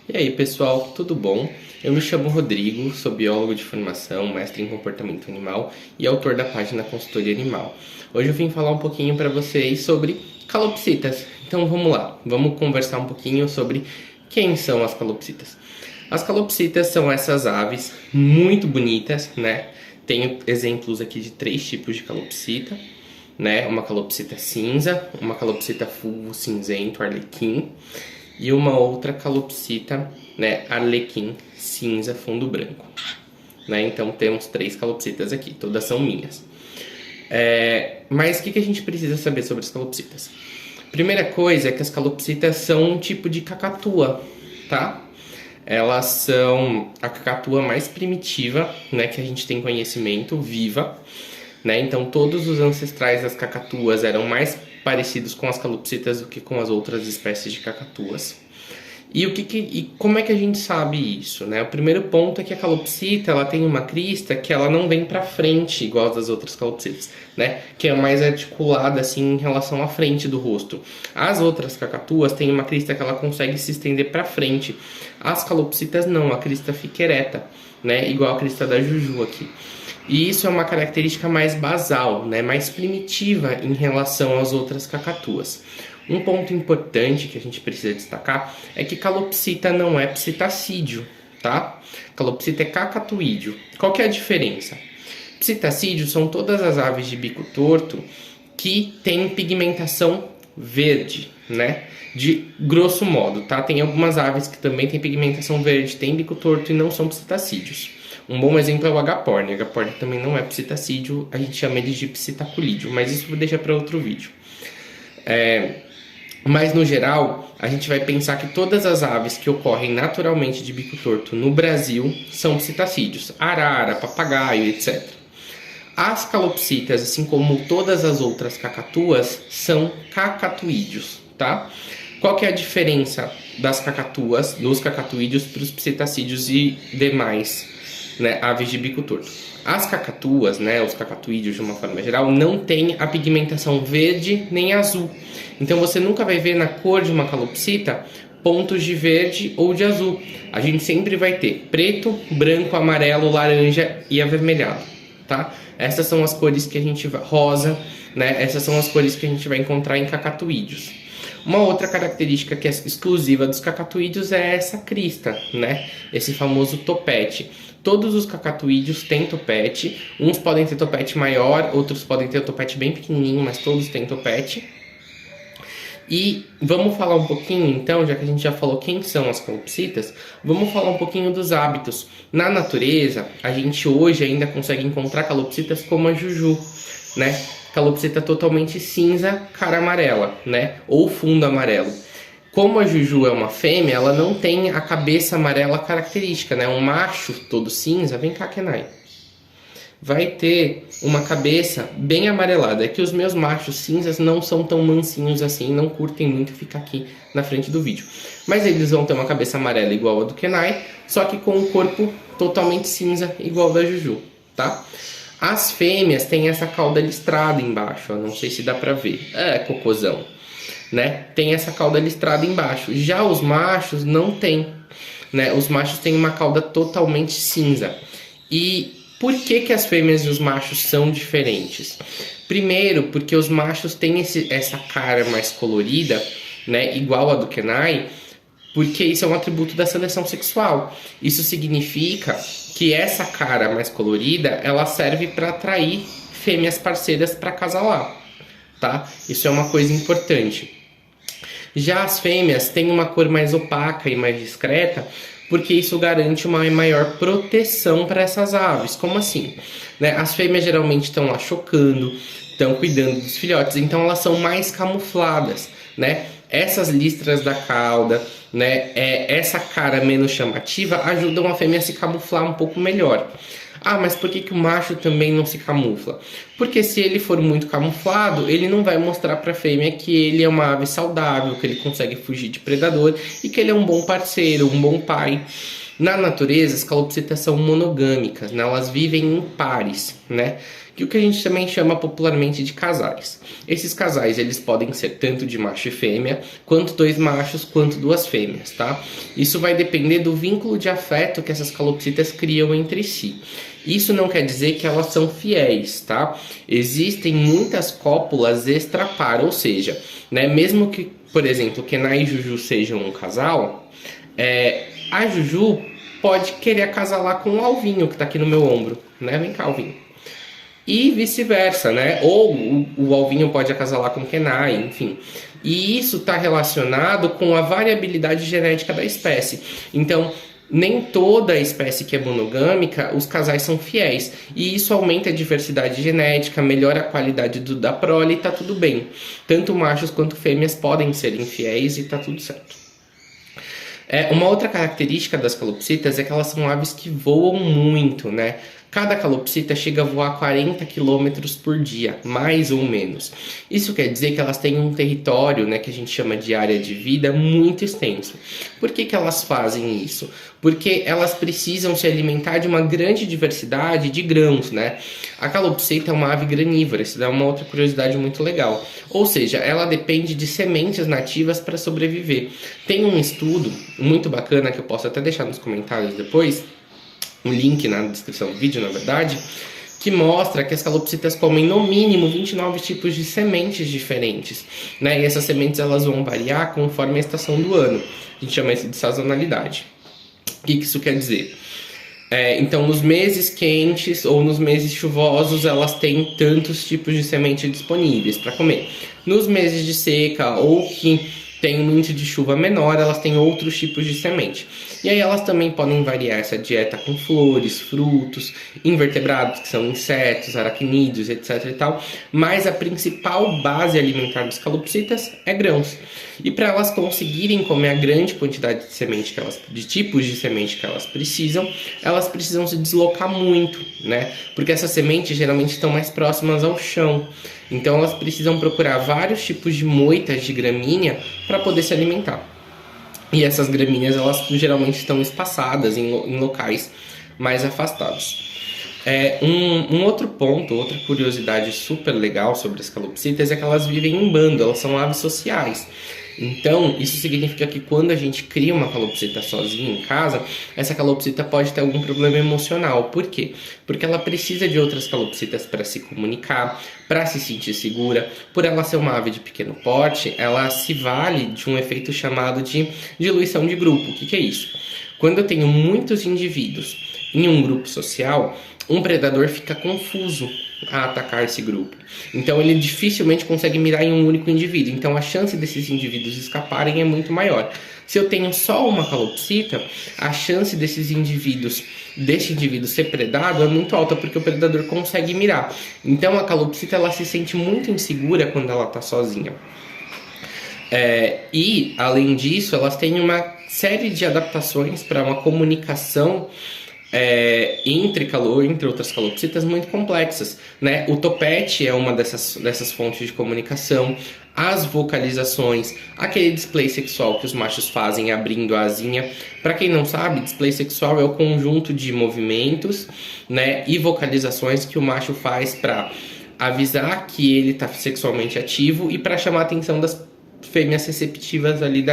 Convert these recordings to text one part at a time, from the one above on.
E aí, pessoal, tudo bom? Eu me chamo Rodrigo, sou biólogo de formação, mestre em comportamento animal e autor da página Consultoria Animal. Hoje eu vim falar um pouquinho para vocês sobre calopsitas. Então vamos lá, vamos conversar um pouquinho sobre quem são as calopsitas. As calopsitas são essas aves muito bonitas, né? Tenho exemplos aqui de 3 tipos de calopsita, né? Uma calopsita cinza, uma calopsita fulvo cinzento, arlequim, e uma outra calopsita, né, arlequim cinza fundo branco, né? Então temos 3 calopsitas aqui, todas são minhas. Mas o que a gente precisa saber sobre as calopsitas? Primeira coisa é que as calopsitas são um tipo de cacatua, tá? Elas são a cacatua mais primitiva, né, que a gente tem conhecimento, viva, né? Então todos os ancestrais das cacatuas eram mais parecidos com as calopsitas do que com as outras espécies de cacatuas. E como é que a gente sabe isso, né? O primeiro ponto é que a calopsita, ela tem uma crista que ela não vem para frente igual as das outras calopsitas, né? Que é mais articulada assim em relação à frente do rosto. As outras cacatuas têm uma crista que ela consegue se estender para frente. As calopsitas não, a crista fica ereta, né? Igual a crista da Juju aqui. E isso é uma característica mais basal, né? Mais primitiva em relação às outras cacatuas. Um ponto importante que a gente precisa destacar é que calopsita não é psitacídeo, tá? Calopsita é cacatuídeo. Qual que é a diferença? Psitacídeo são todas as aves de bico torto que têm pigmentação verde, né? De grosso modo, tá? Tem algumas aves que também têm pigmentação verde, têm bico torto e não são psitacídeos. Um bom exemplo é o agaporni. O agaporni também não é psitacídeo, a gente chama ele de psitaculídeo, mas isso vou deixar para outro vídeo. Mas no geral, a gente vai pensar que todas as aves que ocorrem naturalmente de bico torto no Brasil são psitacídeos, arara, papagaio, etc. As calopsitas, assim como todas as outras cacatuas, são cacatuídeos, tá? Qual que é a diferença das cacatuas, dos cacatuídeos para os psitacídeos e demais, né, aves de bico torto? As cacatuas, né, os cacatuídeos de uma forma geral, não têm a pigmentação verde nem azul. Então você nunca vai ver na cor de uma calopsita pontos de verde ou de azul. A gente sempre vai ter preto, branco, amarelo, laranja e avermelhado, tá? Essas são as cores que a gente vai... rosa, né? Essas são as cores que a gente vai encontrar em cacatuídeos. Uma outra característica que é exclusiva dos cacatuídeos é essa crista, né? Esse famoso topete. Todos os cacatuídeos têm topete. Uns podem ter topete maior, outros podem ter topete bem pequenininho, mas todos têm topete. E vamos falar um pouquinho, então, já que a gente já falou quem são as calopsitas, vamos falar um pouquinho dos hábitos. Na natureza, a gente hoje ainda consegue encontrar calopsitas como a Juju, né? Calopsita totalmente cinza, cara amarela, né? Ou fundo amarelo. Como a Juju é uma fêmea, ela não tem a cabeça amarela característica, né? Um macho todo cinza, vem cá, Kenai, vai ter uma cabeça bem amarelada. É que os meus machos cinzas não são tão mansinhos assim, não curtem muito ficar aqui na frente do vídeo. Mas eles vão ter uma cabeça amarela igual a do Kenai, só que com o corpo totalmente cinza igual da Juju, tá? As fêmeas têm essa cauda listrada embaixo, ó, não sei se dá pra ver. É, cocôzão, né? Tem essa cauda listrada embaixo. Já os machos não tem, né? Os machos têm uma cauda totalmente cinza. E por que as fêmeas e os machos são diferentes? Primeiro, porque os machos têm essa cara mais colorida, né? Igual a do Kenai, porque isso é um atributo da seleção sexual. Isso significa que essa cara mais colorida, ela serve para atrair fêmeas parceiras para acasalar, tá? Isso é uma coisa importante. Já as fêmeas têm uma cor mais opaca e mais discreta, porque isso garante uma maior proteção para essas aves. Como assim? Né? As fêmeas geralmente estão lá chocando, estão cuidando dos filhotes, então elas são mais camufladas, né? Essas listras da cauda, né, essa cara menos chamativa ajudam a fêmea a se camuflar um pouco melhor. Ah, mas por que o macho também não se camufla? Porque se ele for muito camuflado, ele não vai mostrar para a fêmea que ele é uma ave saudável, que ele consegue fugir de predador e que ele é um bom parceiro, um bom pai, Na natureza, as calopsitas são monogâmicas, né? Elas vivem em pares, né? Que o que a gente também chama popularmente de casais. Esses casais, eles podem ser tanto de macho e fêmea, quanto dois machos, quanto duas fêmeas, tá? Isso vai depender do vínculo de afeto que essas calopsitas criam entre si. Isso não quer dizer que elas são fiéis, tá? Existem muitas cópulas extrapar, ou seja, né, mesmo que, por exemplo, Kenai e Juju sejam um casal, a Juju pode querer acasalar com o Alvinho, que tá aqui no meu ombro, né? Vem cá, Alvinho. E vice-versa, né? Ou o Alvinho pode acasalar com o Kenai, enfim. E isso está relacionado com a variabilidade genética da espécie. Então, nem toda espécie que é monogâmica, os casais são fiéis. E isso aumenta a diversidade genética, melhora a qualidade da prole e tá tudo bem. Tanto machos quanto fêmeas podem ser infiéis e tá tudo certo. Uma outra característica das calopsitas é que elas são aves que voam muito, né? Cada calopsita chega a voar 40 km por dia, mais ou menos. Isso quer dizer que elas têm um território, né, que a gente chama de área de vida, muito extenso. Por que elas fazem isso? Porque elas precisam se alimentar de uma grande diversidade de grãos, né? A calopsita é uma ave granívora, isso dá uma outra curiosidade muito legal. Ou seja, ela depende de sementes nativas para sobreviver. Tem um estudo muito bacana que eu posso até deixar nos comentários depois, um link na descrição do vídeo, na verdade, que mostra que as calopsitas comem no mínimo 29 tipos de sementes diferentes, né? E essas sementes elas vão variar conforme a estação do ano. A gente chama isso de sazonalidade. O que isso quer dizer? Então, nos meses quentes ou nos meses chuvosos, elas têm tantos tipos de semente disponíveis para comer. Nos meses de seca ou que tem um índice de chuva menor, elas têm outros tipos de semente. E aí elas também podem variar essa dieta com flores, frutos, invertebrados, que são insetos, aracnídeos, etc e tal. Mas a principal base alimentar dos calopsitas é grãos. E para elas conseguirem comer a grande quantidade de semente de tipos de semente que elas precisam se deslocar muito, né? Porque essas sementes geralmente estão mais próximas ao chão. Então elas precisam procurar vários tipos de moitas de gramínea para poder se alimentar. E essas gramíneas elas geralmente estão espaçadas em locais mais afastados. Um outro ponto, outra curiosidade super legal sobre as calopsitas é que elas vivem em bando, elas são aves sociais. Então, isso significa que quando a gente cria uma calopsita sozinha em casa, essa calopsita pode ter algum problema emocional. Por quê? Porque ela precisa de outras calopsitas para se comunicar, para se sentir segura. Por ela ser uma ave de pequeno porte, ela se vale de um efeito chamado de diluição de grupo. O que é isso? Quando eu tenho muitos indivíduos em um grupo social, um predador fica confuso a atacar esse grupo. Então ele dificilmente consegue mirar em um único indivíduo. Então a chance desses indivíduos escaparem é muito maior. Se eu tenho só uma calopsita, a chance desse indivíduo ser predado é muito alta, porque o predador consegue mirar. Então a calopsita ela se sente muito insegura quando ela está sozinha. E além disso, elas têm uma série de adaptações para uma comunicação entre outras calopsitas muito complexas, né? O topete é uma dessas fontes de comunicação, as vocalizações, aquele display sexual que os machos fazem abrindo a asinha. Para quem não sabe, display sexual é o conjunto de movimentos, né, e vocalizações que o macho faz para avisar que ele está sexualmente ativo e para chamar a atenção das fêmeas receptivas ali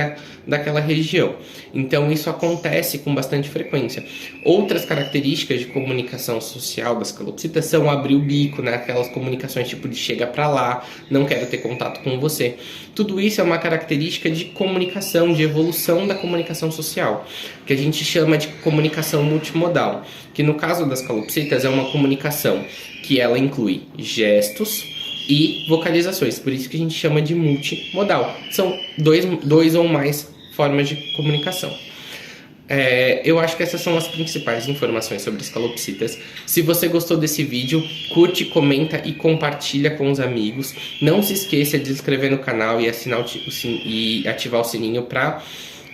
daquela região. Então isso acontece com bastante frequência. Outras características de comunicação social das calopsitas são abrir o bico, né? Aquelas comunicações tipo de chega pra lá, não quero ter contato com você. Tudo isso é uma característica de comunicação, de evolução da comunicação social, que a gente chama de comunicação multimodal, que no caso das calopsitas é uma comunicação que ela inclui gestos e vocalizações, por isso que a gente chama de multimodal. São dois ou mais formas de comunicação. Eu acho que essas são as principais informações sobre as calopsitas. Se você gostou desse vídeo, curte, comenta e compartilha com os amigos. Não se esqueça de se inscrever no canal e ativar o sininho para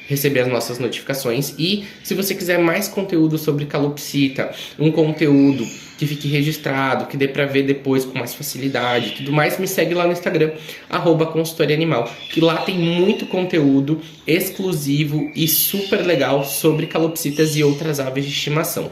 receber as nossas notificações. E se você quiser mais conteúdo sobre calopsita, um conteúdo que fique registrado, que dê pra ver depois com mais facilidade e tudo mais, me segue lá no Instagram, @consultoriaanimal, que lá tem muito conteúdo exclusivo e super legal sobre calopsitas e outras aves de estimação.